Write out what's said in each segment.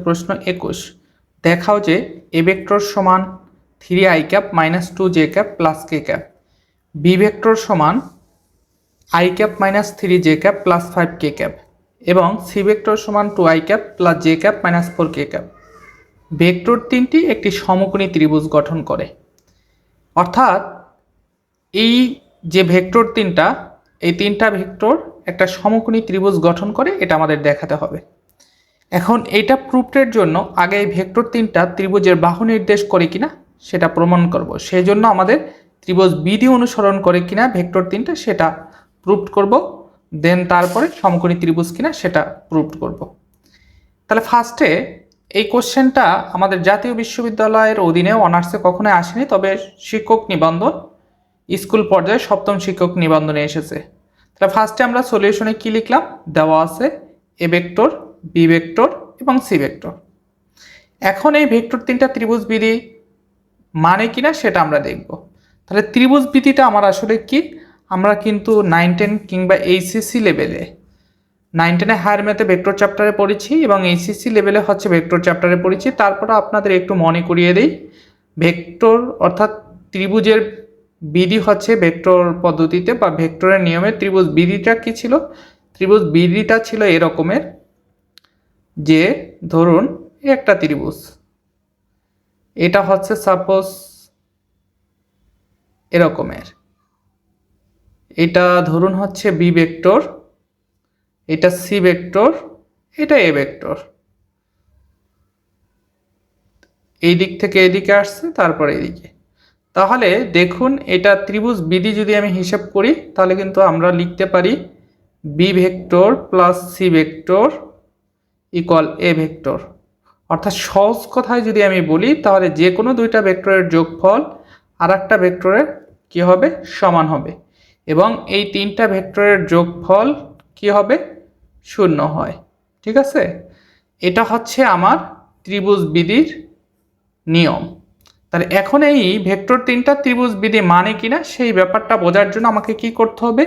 প্রশ্ন 21 দেখাও যে এ ভেক্টর সমান 3i cap minus 2j cap plus k cap, B vector সমান i cap minus 3j cap plus 5k cap এবং C vector সমান 2i cap plus j cap minus 4k cap. Vector তিনটি একটি সমকোণী ত্রিভুজ গঠন করে। অর্থাৎ এই যে ভেক্টর তিনটা, এই তিনটা ভেক্টর একটা সমকোণী ত্রিভুজ গঠন করে, এটা আমাদের দেখাতে হবে। এখন এইটা প্রুফের জন্য আগে এই ভেক্টর তিনটা ত্রিভুজের বাহু নির্দেশ করে কিনা সেটা প্রমাণ করব। সেই জন্য আমাদের ত্রিভুজ বিধি অনুসরণ করে কিনা ভেক্টর তিনটা সেটা প্রুফ করব, দেন তারপরে সমকোণী ত্রিভুজ কিনা সেটা প্রুফ করব। তাহলে ফার্স্টে এই কোশ্চেনটা আমাদের জাতীয় বিশ্ববিদ্যালয়ের অধীনে অনার্সে কখনোই আসেনি, তবে শিক্ষক নিবন্ধন স্কুল পর্যায়ে সপ্তম শিক্ষক নিবন্ধনে এসেছে। তাহলে ফার্স্টে আমরা সলিউশনে কি লিখলাম, দেওয়া আছে এ ভেক্টর, বি ভেক্টর এবং সি ভেক্টর। এখন এই ভেক্টর তিনটা ত্রিভুজ বিধি মানে কিনা সেটা আমরা দেখব। তাহলে ত্রিভুজ বিধিটা আমার আসলে কি, আমরা কিন্তু 9-10 কিংবা এইচএসসি লেভেলে 9-10 হায়ার ম্যাথে ভেক্টর চ্যাপ্টারে পড়েছি এবং এইচএসসি লেভেলে হচ্ছে ভেক্টর চ্যাপ্টারে পড়েছি। তারপরে আপনাদের একটু মনে করিয়ে দিই, ভেক্টর অর্থাৎ ত্রিভুজের বিধি হচ্ছে ভেক্টর পদ্ধতিতে বা ভেক্টরের নিয়মে ত্রিভুজ বিধিটা কি ছিল, ত্রিভুজ বিধিটা ছিল এরকমের যে ধরুন একটা ত্রিভুজ, এটা হচ্ছে সাপোজ এরকমের, এটা ধরুন হচ্ছে বি ভেক্টর, এটা সি ভেক্টর, এটা এ ভেক্টর, এই দিক থেকে এদিকে আসছে তারপর এদিকে। তাহলে দেখুন এটা ত্রিভুজ বিধি যদি আমি হিসাব করি তাহলে কিন্তু আমরা লিখতে পারি B vector plus C vector equal A vector. অর্থাৎ সহজ কথায় যদি আমি বলি তাহলে যে কোনো দুইটা ভেক্টরের যোগফল আর একটা ভেক্টরের কী হবে, সমান হবে, এবং এই তিনটা ভেক্টরের যোগফল কি হবে, 0 হয়। ঠিক আছে, এটা হচ্ছে আমার ত্রিভুজ বিধির নিয়ম। তাহলে এখন এই ভেক্টর তিনটা ত্রিভুজ বিধি মানে কিনা সেই ব্যাপারটা বোঝার জন্য আমাকে কি করতে হবে,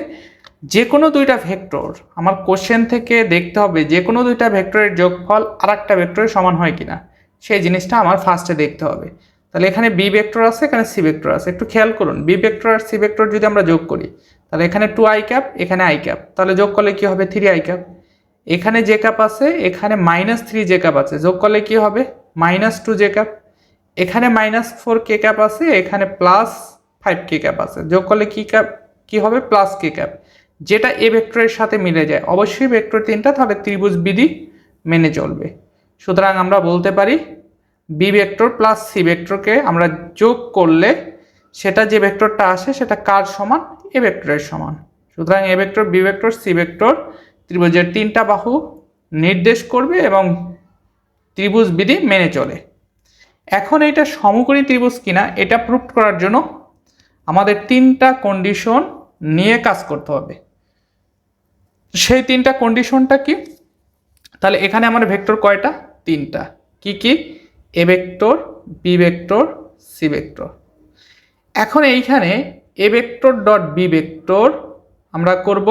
যে কোনো দুইটা ভেক্টর আমার কোশ্চেন থেকে দেখতে হবে যে কোনো দুইটা ভেক্টরের যোগফল আর একটা ভেক্টরের সমান হয় কিনা, সেই জিনিসটা আমার ফার্স্টে দেখতে হবে। তাহলে এখানে বি ভেক্টর আছে, এখানে সি ভেক্টর আছে, একটু খেয়াল করুন বি ভেক্টর আর সি ভেক্টর যদি আমরা যোগ করি তাহলে এখানে 2i ক্যাপ, এখানে i ক্যাপ, তাহলে যোগ করলে কি হবে 3i ক্যাপ। এখানে জে ক্যাপ আছে, এখানে -3j ক্যাপ আছে, যোগ করলে কি হবে -2j ক্যাপ। এখানে -4k ক্যাপ আছে, এখানে +5k ক্যাপ আছে, যোগ করলে কি ক্যাপ কি হবে +k ক্যাপ, যেটা এ ভেক্টরের সাথে মিলে যায়। অবশ্যই ভেক্টর তিনটা তাহলে ত্রিভুজ বিধি মেনে চলবে। সুতরাং আমরা বলতে পারি বি ভেক্টর প্লাস সি ভেক্টরকে আমরা যোগ করলে সেটা যে ভেক্টরটা আসে সেটা কার সমান, এ ভেক্টরের সমান। সুতরাং A vector, B vector, C vector ত্রিভুজের তিনটা বাহু নির্দেশ করবে এবং ত্রিভুজ বিধি মেনে চলে। এখন এটা সমকোণী ত্রিভুজ কিনা এটা প্রুফ করার জন্য আমাদের তিনটা কন্ডিশন নিয়ে কাজ করতে হবে। সেই তিনটা কন্ডিশনটা কি, তাহলে এখানে আমার ভেক্টর কয়টা, তিনটা। কি কি, A vector, B vector, C vector. এখন এইখানে A vector dot B vector আমরা করব,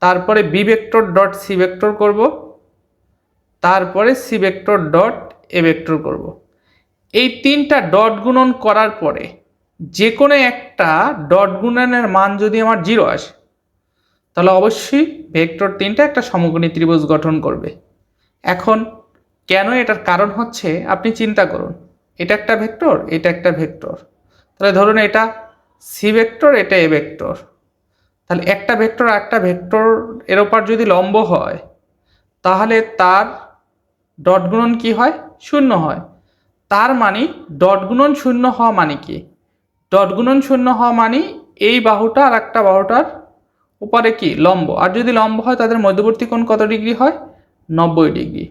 তারপরে B vector dot C vector করব, তারপরে C vector dot A vector করব। এই তিনটা ডট গুণন করার পরে যে কোনো একটা ডট গুণনের মান যদি আমার 0 আসে তাহলে অবশ্যই ভেক্টর তিনটা একটা সমকোণী ত্রিভুজ গঠন করবে। এখন কেন, এটার কারণ হচ্ছে আপনি চিন্তা করুন, এটা একটা ভেক্টর, এটা একটা ভেক্টর, তাহলে ধরুন এটা সি ভেক্টর, এটা এ ভেক্টর, তাহলে একটা ভেক্টর আর একটা ভেক্টর এর ওপর যদি লম্ব হয় তাহলে তার ডট গুণন কি হয়, 0 হয়। তার মানে ডট গুণন 0 হওয়া মানে কি, ডট গুণন 0 হওয়া মানে এই বাহুটা আর একটা বাহুটার উপরে কি লম্ব, আর যদি লম্ব হয় তাদের মধ্যবর্তী কোণ কত ডিগ্রি হয়, 90 ডিগ্রি।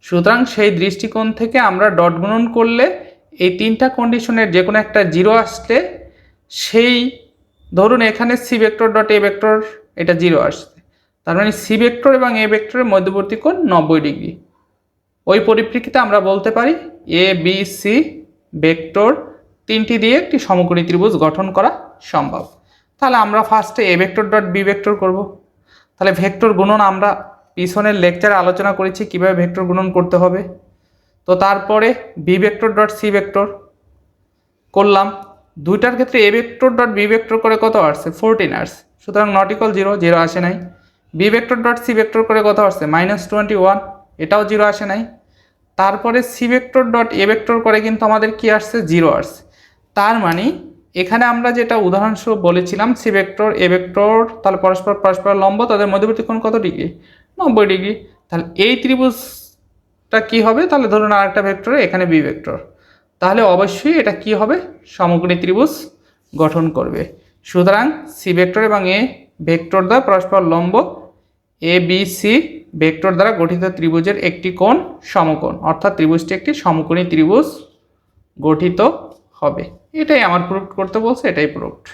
সুতরাং সেই দৃষ্টিকোণ থেকে আমরা ডট গুণন করলে এই তিনটা কন্ডিশনের যে কোনো একটা 0 আসলে সেই ধরুন এখানে C vector dot A vector এটা 0 আসছে, তার মানে সি ভেক্টর এবং এ ভেক্টরের মধ্যবর্তী কোণ 90 ডিগ্রি। ওই পরিপ্রেক্ষিতে আমরা বলতে পারি এ বি সি ভেক্টর তিনটি দিয়ে একটি সমকোণী ত্রিভুজ গঠন করা সম্ভব। তাহলে আমরা ফার্স্টে A vector dot B vector করব। তাহলে ভেক্টর গুণন আমরা পিছনের লেকচারে আলোচনা করেছি কিভাবে ভেক্টর গুণন করতে হবে। তো তারপরে B vector dot C vector করলাম, দুইটার ক্ষেত্রে A vector dot B vector করে কত আসছে 14 আসছে, সুতরাং নট ইকুয়াল 0, 0 আসে নাই। B vector dot C vector করে কত আসছে -21, এটাও 0 আসে নাই। তারপরে C vector dot A vector করে কিন্তু আমাদের কি আসছে 0 আসছে। তার মানে এখানে আমরা যেটা উদাহরণস্বরূপ বলেছিলাম সি ভেক্টর এ ভেক্টর তাহলে পরস্পর লম্ব, তাদের মধ্যবর্তী কোণ কত ডিগ্রি 90 ডিগ্রি। তাহলে এই ত্রিভুজটা কি হবে, তাহলে ধরুন আরেকটা ভেক্টর এখানে বি ভেক্টর, তাহলে অবশ্যই এটা কি হবে সমকোণী ত্রিভুজ গঠন করবে। সুতরাং সি ভেক্টর এবং এ ভেক্টর দ্বারা পরস্পর লম্ব এ বি সি ভেক্টর দ্বারা গঠিত ত্রিভুজের একটি কোণ সমকোণ, অর্থাৎ ত্রিভুজটি একটি সমকোণী ত্রিভুজ গঠিত হবে। এটাই আমার প্রুফ করতে বলছে, এটাই প্রুফড।